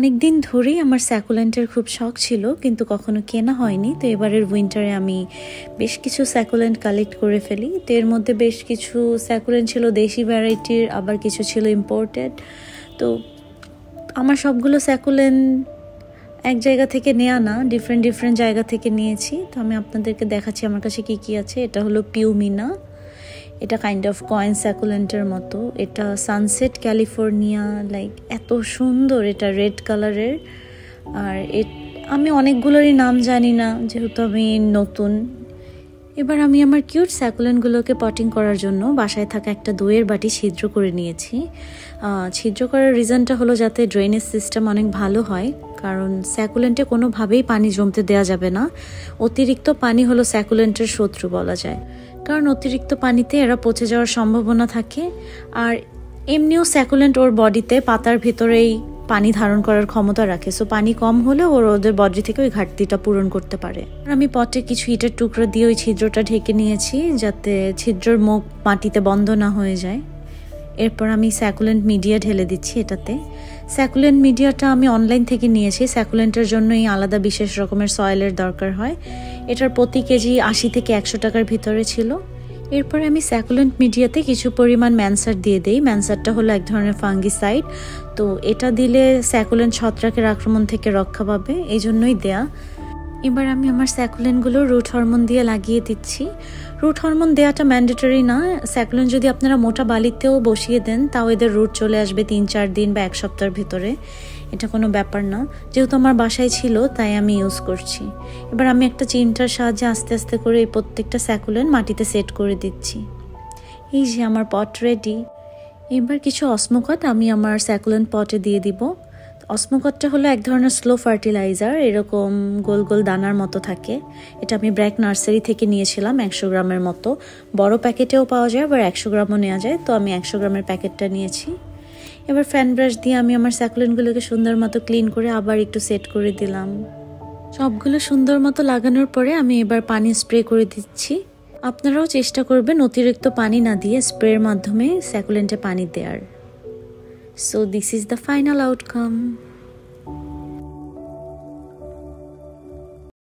অনেক দিন ধরেই আমার স্যাকুলেন্টের খুব শখ ছিল, কিন্তু কখনো কেনা হয়নি। তো এবারের উইন্টারে আমি বেশ কিছু স্যাকুলেন্ট কালেক্ট করে ফেলি। তো এর মধ্যে বেশ কিছু স্যাকুলেন্ট ছিল দেশি ভ্যারাইটির, আবার কিছু ছিল ইম্পোর্টেড। তো আমার সবগুলো স্যাকুলেন্ট এক জায়গা থেকে নেওয়া না, ডিফারেন্ট জায়গা থেকে নিয়েছি। তো আমি আপনাদেরকে দেখাচ্ছি আমার কাছে কি আছে। এটা হলো পিউমিনা, এটা কাইন্ড অফ কয়েন স্যাকুলেন্টের মতো। এটা সানসেট ক্যালিফোর্নিয়া, লাইক এত সুন্দর, এটা রেড কালারের। আর আমি অনেকগুলোরই নাম জানি না, যেহেতু আমি নতুন। এবার আমি আমার কিউট স্যাকুলেন্টগুলোকে পটিং করার জন্য বাসায় থাকা একটা দইয়ের বাটি ছিদ্র করে নিয়েছি। ছিদ্র করার রিজনটা হলো যাতে ড্রেনেজ সিস্টেম অনেক ভালো হয়, কারণ স্যাকুলেন্টে কোনোভাবেই পানি জমতে দেওয়া যাবে না। অতিরিক্ত পানি হলো স্যাকুলেন্টের শত্রু বলা যায়, কারণ অতিরিক্ত পানিতে এরা পচে যাওয়ার সম্ভাবনা থাকে। আর এমনিও স্যাকুলেন্ট ওর বডিতে পাতার ভিতরেই পানি ধারণ করার ক্ষমতা রাখে, সো পানি কম হলে ওদের বডি থেকে ওই ঘাটতিটা পূরণ করতে পারে। আমি পটে কিছু ইটের টুকরো দিয়ে ওই ছিদ্রটা ঢেকে নিয়েছি, যাতে ছিদ্রের মুখ মাটিতে বন্ধ না হয়ে যায়। এরপর আমি স্যাকুলেন্ট মিডিয়া ঢেলে দিচ্ছি এটাতে। স্যাকুলেন্ট মিডিয়াটা আমি অনলাইন থেকে নিয়েছি। স্যাকুলেন্টের জন্যই আলাদা বিশেষ রকমের সয়েলের দরকার হয়। এটার প্রতি কেজি 80 থেকে 100 টাকার ভিতরে ছিল। এরপর আমি স্যাকুলেন্ট মিডিয়াতে কিছু পরিমাণ ম্যানসার দিয়ে দিই। ম্যানসারটা হলো এক ধরনের ফাঙ্গিসাইড। তো এটা দিলে স্যাকুলেন্ট ছত্রাকের আক্রমণ থেকে রক্ষা পাবে, এই জন্যই দেয়া। এবার আমি আমার স্যাকুলেন্টগুলো রুট হরমোন দিয়ে লাগিয়ে দিচ্ছি। রুট হরমোন দেওয়াটা ম্যান্ডেটরি না। স্যাকুলেন্ট যদি আপনারা মোটা বালিতেও বসিয়ে দেন, তাও এদের রুট চলে আসবে 3-4 দিন বা 1 সপ্তাহের ভিতরে। এটা কোনো ব্যাপার না। যেহেতু আমার বাসায় ছিল, তাই আমি ইউজ করছি। এবার আমি একটা চিমটার সাহায্যে আস্তে আস্তে করে এই প্রত্যেকটা স্যাকুলেন্ট মাটিতে সেট করে দিচ্ছি। এই যে আমার পট রেডি। এবার কিছু অসমোকট আমি আমার স্যাকুলেন্ট পটে দিয়ে দিব। অসমোকটটা হলো এক ধরনের স্লো ফার্টিলাইজার, এরকম গোল গোল দানার মতো থাকে। এটা আমি ব্র্যাক নার্সারি থেকে নিয়েছিলাম 100 গ্রামের মতো। বড় প্যাকেটেও পাওয়া যায়, আবার 100 গ্রামও নেওয়া যায়। তো আমি 100 গ্রামের প্যাকেটটা নিয়েছি। এবার ফ্যান ব্রাশ দিয়ে আমি আমার স্যাকুলেন্টগুলোকে সুন্দর মতো ক্লিন করে আবার একটু সেট করে দিলাম। সবগুলো সুন্দর মতো লাগানোর পরে আমি এবার পানি স্প্রে করে দিচ্ছি। আপনারাও চেষ্টা করবেন অতিরিক্ত পানি না দিয়ে স্প্রের মাধ্যমে স্যাকুলেন্টে পানি দেওয়ার। So this is the final outcome.